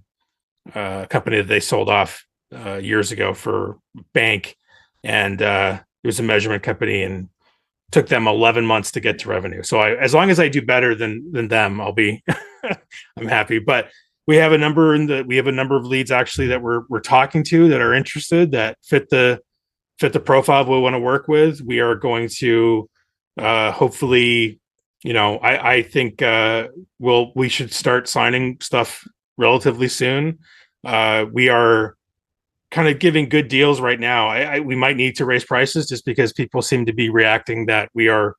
company that they sold off years ago for bank, and it was a measurement company, and took them 11 months to get to revenue. So as long as I do better than them, I'll be, I'm happy. But we have a number of leads actually that we're talking to that are interested, that fit the profile we want to work with. We are going to hopefully, I think we should start signing stuff relatively soon. We are kind of giving good deals right now. We might need to raise prices just because people seem to be reacting that we are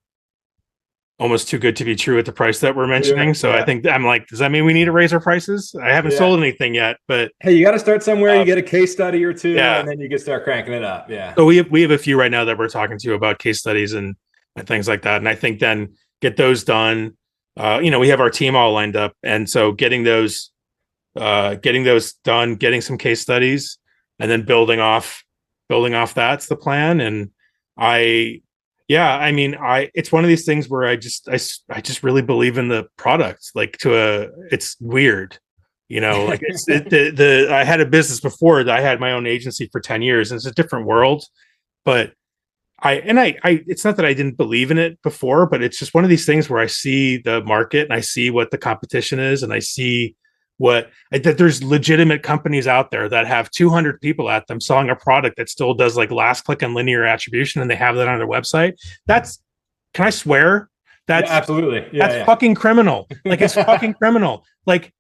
almost too good to be true at the price that we're mentioning. I think I'm like, does that mean we need to raise our prices? I haven't sold anything yet, but hey, you got to start somewhere. You get a case study or two, and then you can start cranking it up. Yeah. So we have a few right now that we're talking to about case studies and things like that. And I think then get those done. We have our team all lined up, and so getting those done, getting some case studies, and then building off that's the plan. And it's one of these things where I just really believe in the product. Like it's weird, like I had a business before that I had my own agency for 10 years, and it's a different world, but it's not that I didn't believe in it before, but it's just one of these things where I see the market and I see what the competition is, and I see that there's legitimate companies out there that have 200 people at them selling a product that still does like last click and linear attribution, and they have that on their website. Can I swear? That's absolutely. That's fucking criminal. Like, it's fucking criminal. Like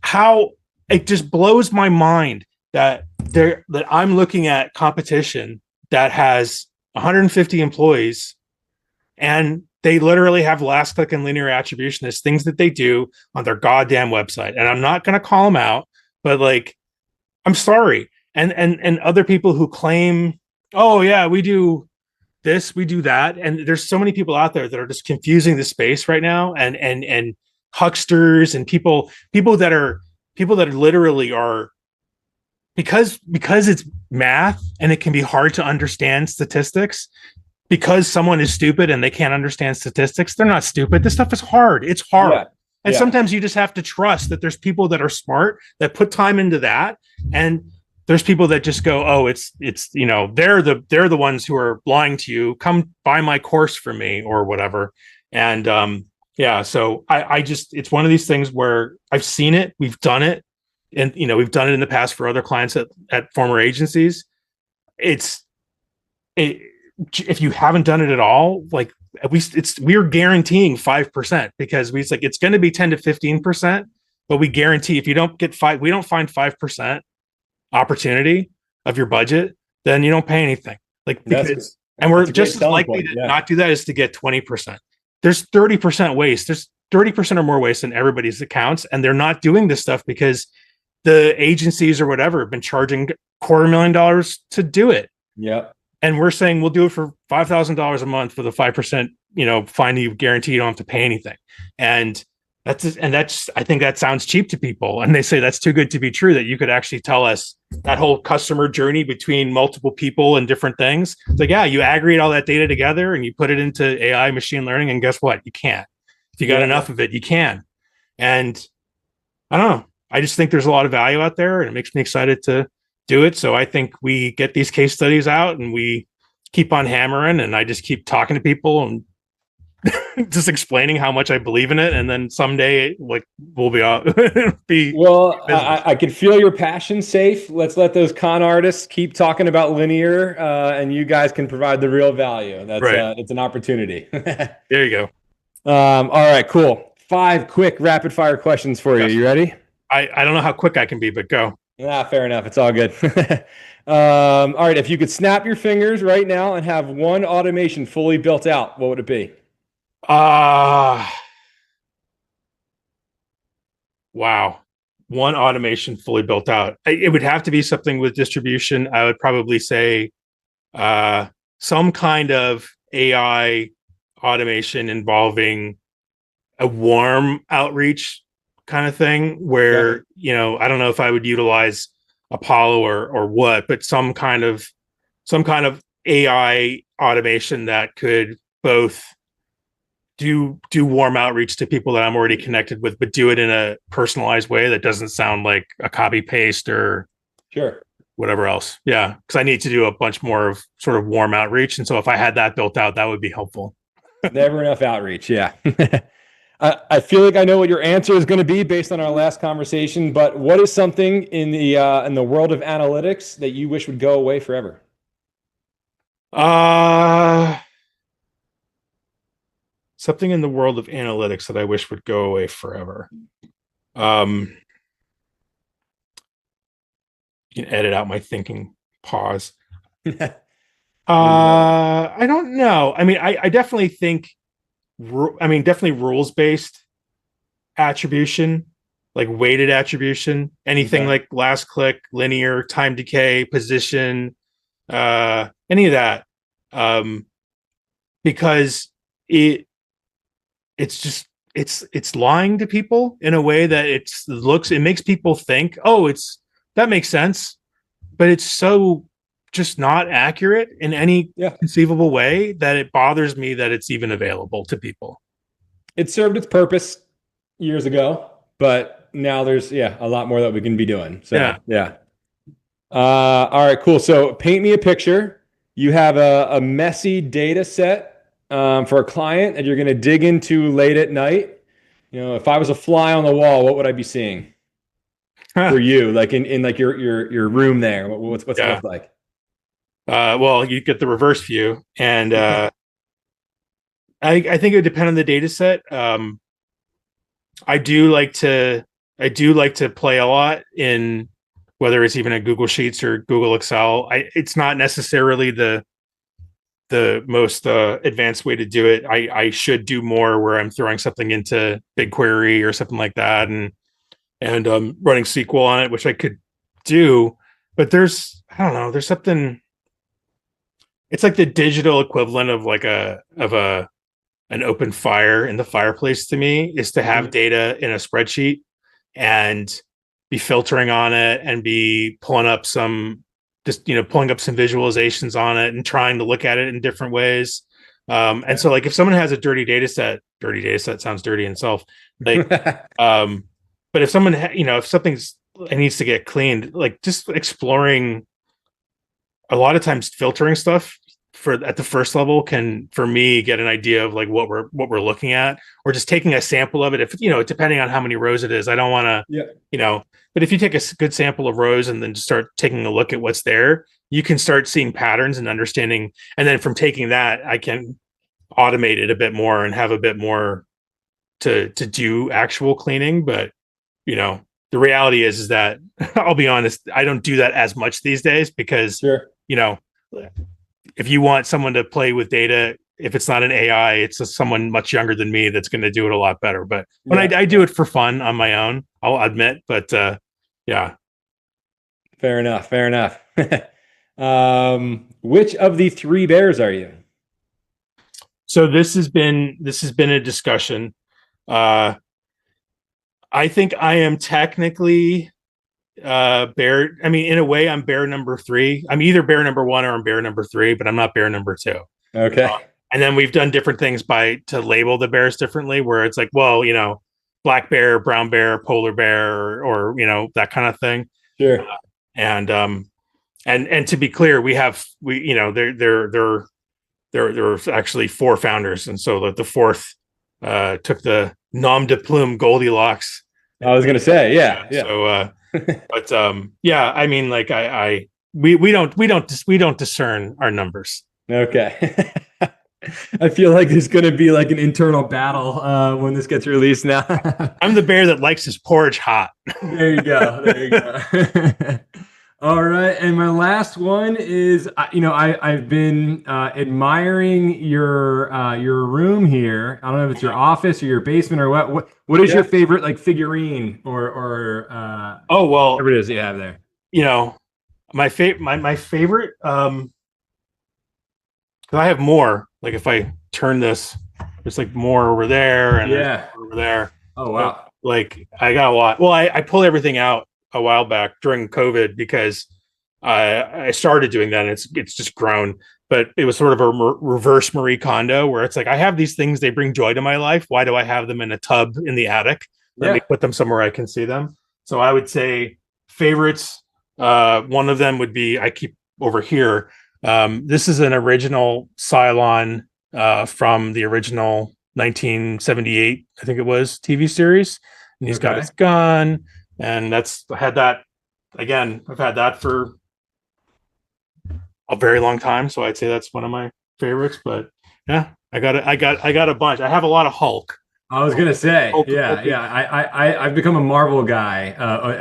how it just blows my mind that I'm looking at competition that has 150 employees, and they literally have last click and linear attribution as things that they do on their goddamn website. And I'm not going to call them out, but like, I'm sorry. And other people who claim, oh yeah, we do this, we do that. And there's so many people out there that are just confusing the space right now, and hucksters and people that literally are, because it's math and it can be hard to understand statistics. Because someone is stupid and they can't understand statistics, they're not stupid. This stuff is hard. It's hard. Yeah. And sometimes you just have to trust that there's people that are smart that put time into that. And there's people that just go, oh, it's they're the ones who are lying to you. Come buy my course for me or whatever. And so I just, it's one of these things where I've seen it, we've done it. And, we've done it in the past for other clients at former agencies. If you haven't done it at all, like, at least we're guaranteeing 5%, because it's going to be 10 to 15%, but we guarantee if you don't get we don't find 5% opportunity of your budget, then you don't pay anything. Like, because, and we're just as likely to not do that as to get 20%. There's 30% waste. There's 30% or more waste in everybody's accounts. And they're not doing this stuff because the agencies or whatever have been charging $250,000 to do it. Yep. And we're saying we'll do it for $5,000 a month for the 5%, fine, you guarantee you don't have to pay anything. And I think that sounds cheap to people. And they say that's too good to be true, that you could actually tell us that whole customer journey between multiple people and different things. It's like, yeah, you aggregate all that data together and you put it into AI machine learning, and guess what? You can't. If you got enough of it, you can. And I don't know. I just think there's a lot of value out there, and it makes me excited to do it. So I think we get these case studies out and we keep on hammering, and I just keep talking to people and just explaining how much I believe in it. And then someday, like, we'll be I can feel your passion, Sayf. Let's let those con artists keep talking about linear, and you guys can provide the real value. That's right. It's an opportunity. There you go. All right, cool. 5 quick rapid fire questions for you. You ready? I don't know how quick I can be, but go. Yeah, fair enough. It's all good. All right. If you could snap your fingers right now and have one automation fully built out, what would it be? Wow. One automation fully built out. It would have to be something with distribution. I would probably say some kind of AI automation involving a warm outreach kind of thing where, I don't know if I would utilize Apollo or what, but some kind of AI automation that could both do warm outreach to people that I'm already connected with, but do it in a personalized way that doesn't sound like a copy paste or whatever else. Yeah. Cause I need to do a bunch more of sort of warm outreach. And so if I had that built out, that would be helpful. Never enough outreach. Yeah. I feel like I know what your answer is going to be based on our last conversation, but what is something in the world of analytics that you wish would go away forever? Something in the world of analytics that I wish would go away forever. You can edit out my thinking pause. I don't know. I mean, I definitely think, definitely rules-based attribution, like weighted attribution, anything like last click, linear, time decay, position, any of that. Because it's lying to people in a way that it makes people think, oh, that makes sense, but it's so just not accurate in any conceivable way that it bothers me that it's even available to people. It served its purpose years ago, but now there's a lot more that we can be doing. So yeah. All right, cool. So paint me a picture. You have a messy data set for a client that you're going to dig into late at night. If I was a fly on the wall, what would I be seeing for you? Like in like your room there, what's it look like? Well, you get the reverse view, and I think it would depend on the data set. I do like to play a lot in whether it's even a Google Sheets or Google Excel. It's not necessarily the most advanced way to do it. I should do more where I'm throwing something into BigQuery or something like that, and running SQL on it, which I could do. But there's something. It's like the digital equivalent of like an open fire in the fireplace to me is to have data in a spreadsheet and be filtering on it and be pulling up some visualizations on it and trying to look at it in different ways. And so like if someone has a dirty data set sounds dirty in itself. Like, but if someone, if something's needs to get cleaned, like just exploring, a lot of times filtering stuff at the first level can, for me, get an idea of like what we're looking at, or just taking a sample of it. If depending on how many rows it is, I don't want to, but if you take a good sample of rows and then just start taking a look at what's there, you can start seeing patterns and understanding. And then from taking that, I can automate it a bit more and have a bit more to do actual cleaning. But, the reality is that I'll be honest, I don't do that as much these days because, if you want someone to play with data, if it's not an AI, it's someone much younger than me that's going to do it a lot better. But when I do it for fun on my own, I'll admit. But yeah, fair enough. Which of the three bears are you? So this has been a discussion. I think I am technically bear. I mean, in a way, I'm bear number 3. I'm either bear number 1 or I'm bear number 3, but I'm not bear number 2. Okay. And then we've done different things to label the bears differently, where it's like, well, black bear, brown bear, polar bear, or that kind of thing. Sure. And to be clear, there were actually 4 founders, and so the fourth took the nom de plume Goldilocks. I was going to say, yeah. So, but yeah, I mean, like we don't discern our numbers. Okay. I feel like there's going to be like an internal battle when this gets released now. I'm the bear that likes his porridge hot. There you go. All right. And my last one is, I've been admiring your room here. I don't know if it's your office or your basement or what is your favorite like figurine or oh, well, whatever it is you have there. My favorite, because I have more. Like if I turn this, there's like more over there and over there. Oh, wow. So, like I got a lot. Well, I pulled everything out a while back during COVID because I started doing that, and it's just grown. But it was sort of a reverse Marie Kondo, where it's like, I have these things, they bring joy to my life. Why do I have them in a tub in the attic? Let me put them somewhere I can see them. So I would say favorites. One of them would be, I keep over here. This is an original Cylon from the original 1978, I think it was, TV series. And he's got his gun. And I've had that for a very long time. So I'd say that's one of my favorites. But yeah, I got a bunch. I have a lot of Hulk. I was gonna say, I've become a Marvel guy.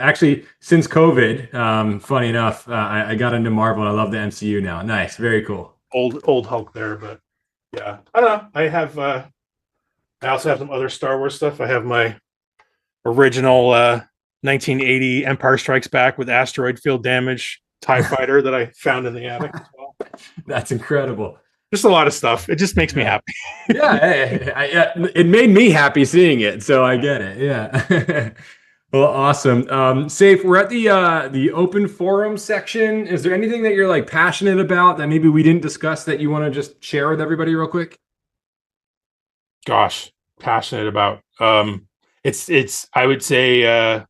Actually, since COVID, funny enough, I got into Marvel. And I love the MCU now. Nice, very cool. Old Hulk there, but yeah, I don't know. I also have some other Star Wars stuff. I have my original 1980 Empire Strikes Back with asteroid field damage TIE fighter that I found in the attic as well. That's incredible. Just a lot of stuff. It just makes me happy. It made me happy seeing it, so I get it. Yeah. Well, awesome. Sayf, we're at the open forum section. Is there anything that you're like passionate about that maybe we didn't discuss that you want to just share with everybody real quick? Gosh, passionate about. It's I would say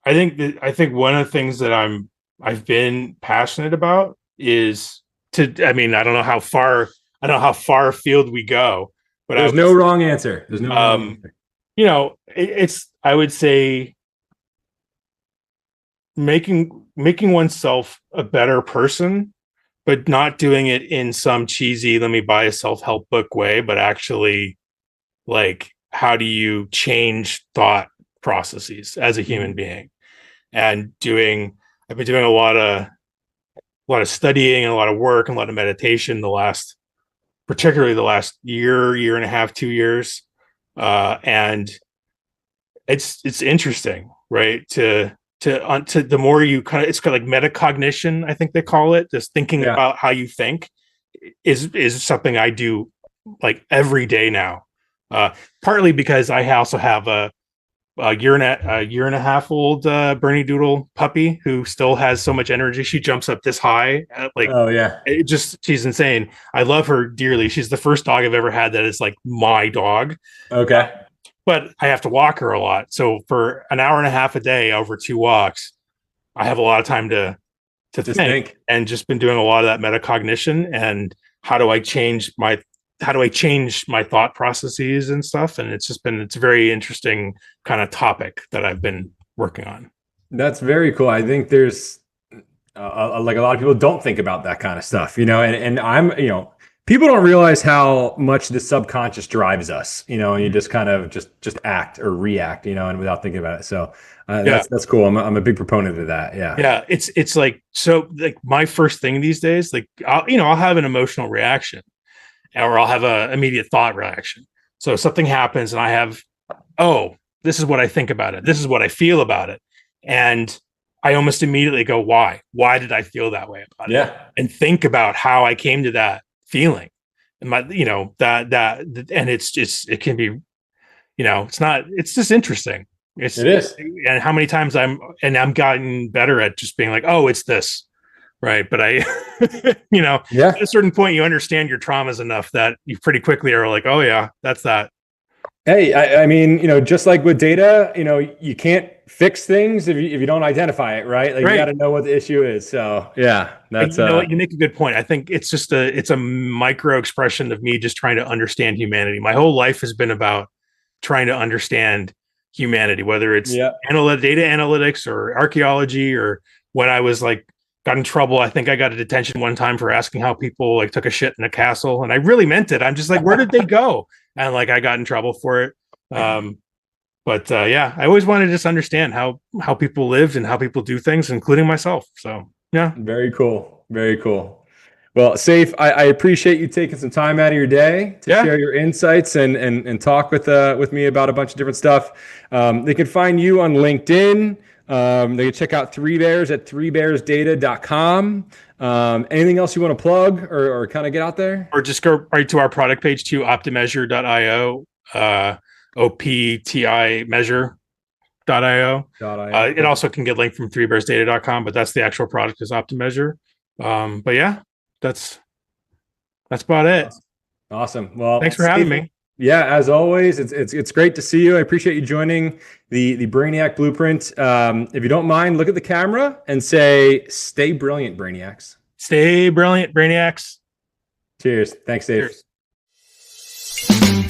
I think one of the things that I've been passionate about is I don't know how far afield we go, but there's no wrong answer. There's no wrong answer. It's I would say making oneself a better person, but not doing it in some cheesy, let me buy a self-help book way, but actually like, how do you change thought processes as a human being? And I've been doing a lot of studying and a lot of work and a lot of meditation particularly the last year and a half, 2 years. And it's interesting, right? To the more you it's kind of like metacognition, I think they call it, just thinking about how you think is something I do like every day now. Partly because I also have a year and a half old Bernedoodle puppy who still has so much energy. She jumps up this high. She's insane. I love her dearly. She's the first dog I've ever had that is like my dog. Okay. But I have to walk her a lot. So for an hour and a half a day over 2 walks, I have a lot of time to think, and just been doing a lot of that metacognition and how do I change my thought processes and stuff. And it's a very interesting kind of topic that I've been working on. That's very cool. I think there's like a lot of people don't think about that kind of stuff, and I'm, people don't realize how much the subconscious drives us, and you just kind of just act or react, and without thinking about it. So that's cool. I'm a big proponent of that. Yeah. Yeah. It's like, so like my first thing these days, like I'll have an emotional reaction or I'll have a immediate thought reaction. So something happens and I have, this is what I think about it. This is what I feel about it. And I almost immediately go, why? Why did I feel that way about it? Yeah. And think about how I came to that feeling. And and it's just, it can be, it's just interesting. It is. And how many times I'm gotten better at just being like, oh, it's this. Right. But at a certain point, you understand your traumas enough that you pretty quickly are like, oh yeah, that's that. Hey, I mean, just like with data, you can't fix things if you don't identify it, right? Like, you got to know what the issue is. So yeah, that's you make a good point. I think it's just it's a micro expression of me just trying to understand humanity. My whole life has been about trying to understand humanity, whether it's data analytics or archaeology, or when I was like got in trouble. I think I got a detention one time for asking how people like took a shit in a castle, and I really meant it. I'm just like, where did they go? And like I got in trouble for it. But I always wanted to just understand how people lived and how people do things, including myself. So yeah, very cool, very cool. Well, Sayf, I appreciate you taking some time out of your day to share your insights and talk with me about a bunch of different stuff. They can find you on LinkedIn. They can check out Three Bears at threebearsdata.com. Anything else you want to plug or kind of get out there? Or just go right to our product page too, optimeasure.io, OPTI measure.io. It also can get linked from threebearsdata.com, but that's the actual product is Optimeasure. But yeah, that's about it. Awesome. Well, thanks for having me. Yeah, as always, it's great to see you. I appreciate you joining the Brainiac Blueprint. If you don't mind, look at the camera and say, "Stay brilliant, Brainiacs." Stay brilliant, Brainiacs. Cheers. Thanks, Dave. Cheers.